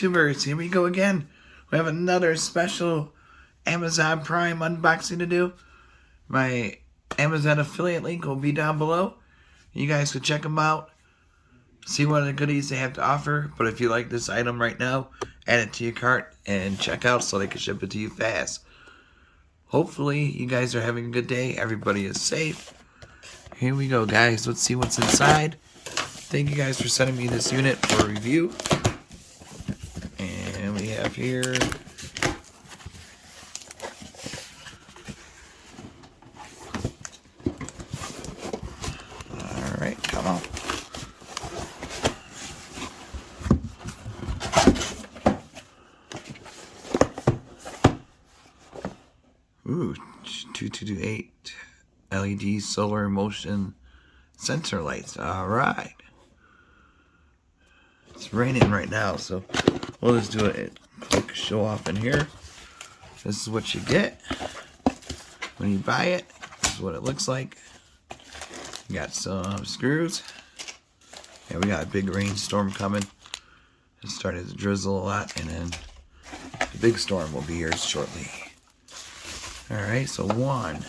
YouTubers, here we go again. We have another special Amazon Prime unboxing to do. My Amazon affiliate link will be down below. You guys can check them out, see what the goodies they have to offer. But if you like this item right now, add it to your cart and check out so they can ship it to you fast. Hopefully you guys are having a good day. Everybody is safe. Here we go, guys. Let's see what's inside. Thank you guys for sending me this unit for review. And we have here alright, come on. Ooh, 2228 LED solar motion sensor lights. Alright. It's raining right now, so we'll just do a quick show off in here. This is what you get when you buy it. This is what it looks like. You got some screws. Yeah, we got a big rainstorm coming. It started to drizzle a lot, and then the big storm will be here shortly. Alright, so one.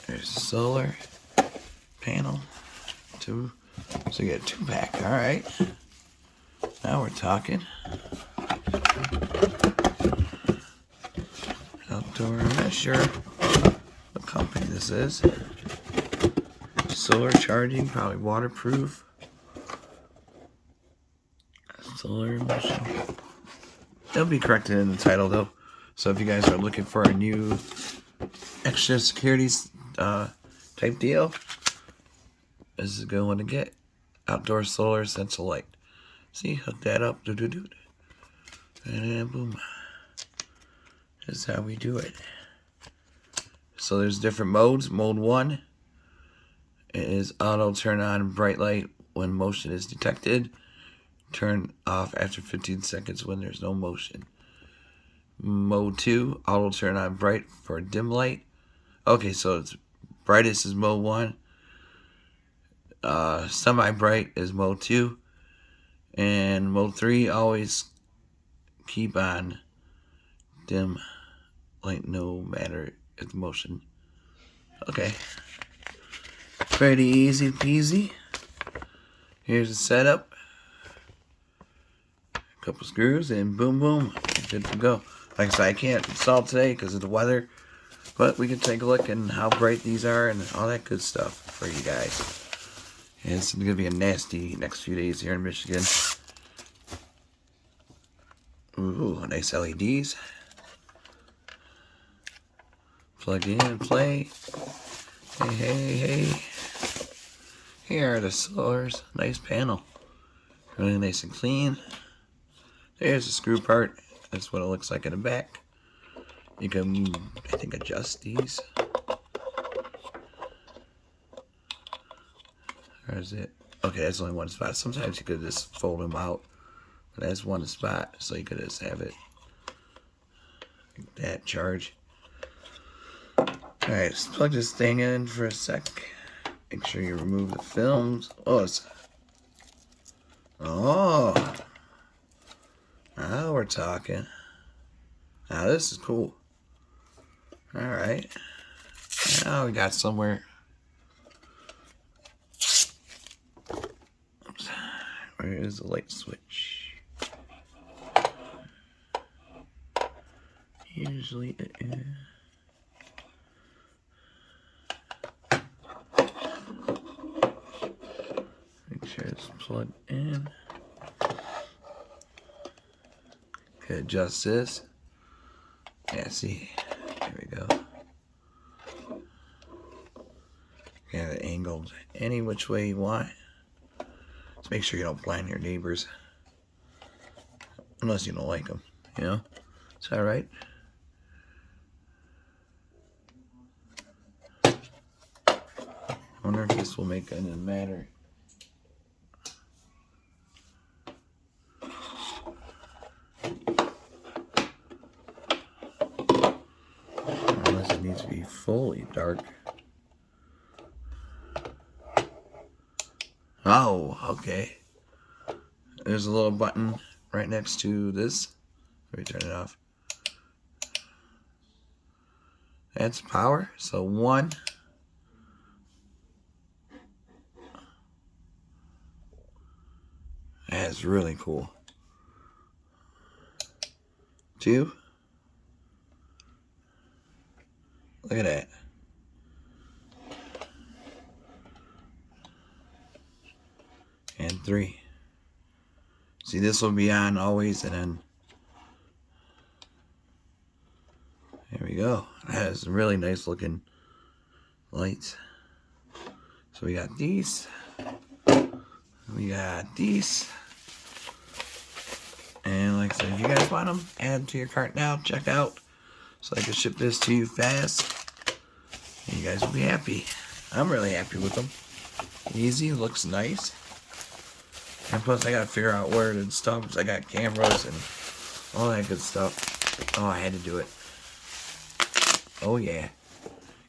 There's a solar panel. Two. So you get a 2-pack. Alright. Now we're talking. Outdoor, I'm not sure what company this is. Solar charging, probably waterproof. Solar motion. It'll be corrected in the title though. So if you guys are looking for a new extra security type deal, this is a good one to get. Outdoor solar essential light. See, hook that up, and then boom. That's how we do it. So there's different modes. Mode 1 is auto turn on bright light when motion is detected. Turn off after 15 seconds when there's no motion. Mode 2, auto turn on bright for dim light. Okay, so it's brightest is mode 1. Semi-bright is mode 2. And mode 3, always keep on dim light no matter its motion. Okay. Pretty easy peasy. Here's the setup. A couple screws and boom boom. Good to go. Like I said, I can't install today because of the weather. But we can take a look at how bright these are and all that good stuff for you guys. And it's going to be a nasty next few days here in Michigan. Ooh, nice LEDs. Plug in, play. Hey, hey, hey. Here are the solars. Nice panel. Really nice and clean. There's the screw part. That's what it looks like in the back. You can, I think, adjust these. Or is it? Okay, that's only one spot. Sometimes you could just fold them out. But that's one spot, so you could just have it like that, charge. Alright, let's plug this thing in for a sec. Make sure you remove the films. Oh, it's... Oh! Now we're talking. Now this is cool. Alright. Now we got somewhere. Oops. Where is the light switch? Usually it is. Make sure it's plugged in. Okay, adjust this. Yeah, see. There we go. Yeah, the angled any which way you want. Just make sure you don't blind your neighbors. Unless you don't like them, you know? It's alright. I wonder if this will make it matter. Unless it needs to be fully dark. Oh, okay. There's a little button right next to this. Let me turn it off. That's power. So 1. That's really cool. 2. Look at that. And 3. See, this will be on always, and then there we go. That has really nice looking lights. So we got these. We got these. And like I said, if you guys want them, add them to your cart now. Check out. So I can ship this to you fast. And you guys will be happy. I'm really happy with them. Easy, looks nice. And plus I gotta figure out where to stuff, because I got cameras and all that good stuff. Oh, I had to do it. Oh yeah.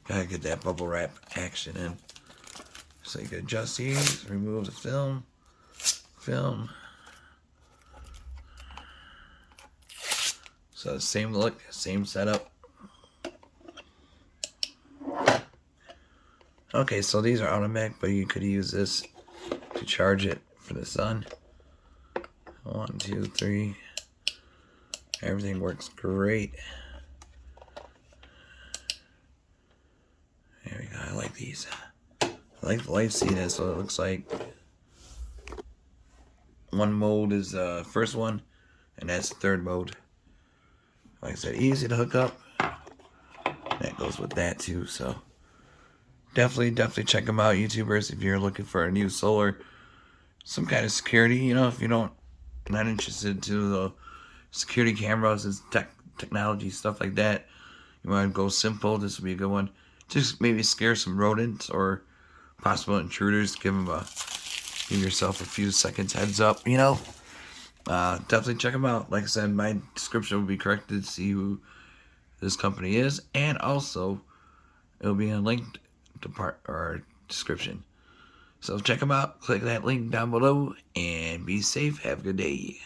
Gotta get that bubble wrap action in. So you can adjust these, remove the film. So same look, same setup. Okay, so these are automatic, but you could use this to charge it for the sun. 1, 2, 3. Everything works great. There we go. I like these. I like the light seeing it, so it looks like one mode is the first one, and that's the third mode. Like I said, easy to hook up. That goes with that too, so definitely check them out, YouTubers, if you're looking for a new solar, some kind of security. You know, if you not interested to the security cameras and technology stuff like that, you want to go simple, this would be a good one. Just maybe scare some rodents or possible intruders. Give yourself a few seconds heads up, you know. Definitely check them out. Like I said, my description will be corrected to see who this company is, and also it'll be in a linked or description. So check them out. Click that link down below, and be safe. Have a good day.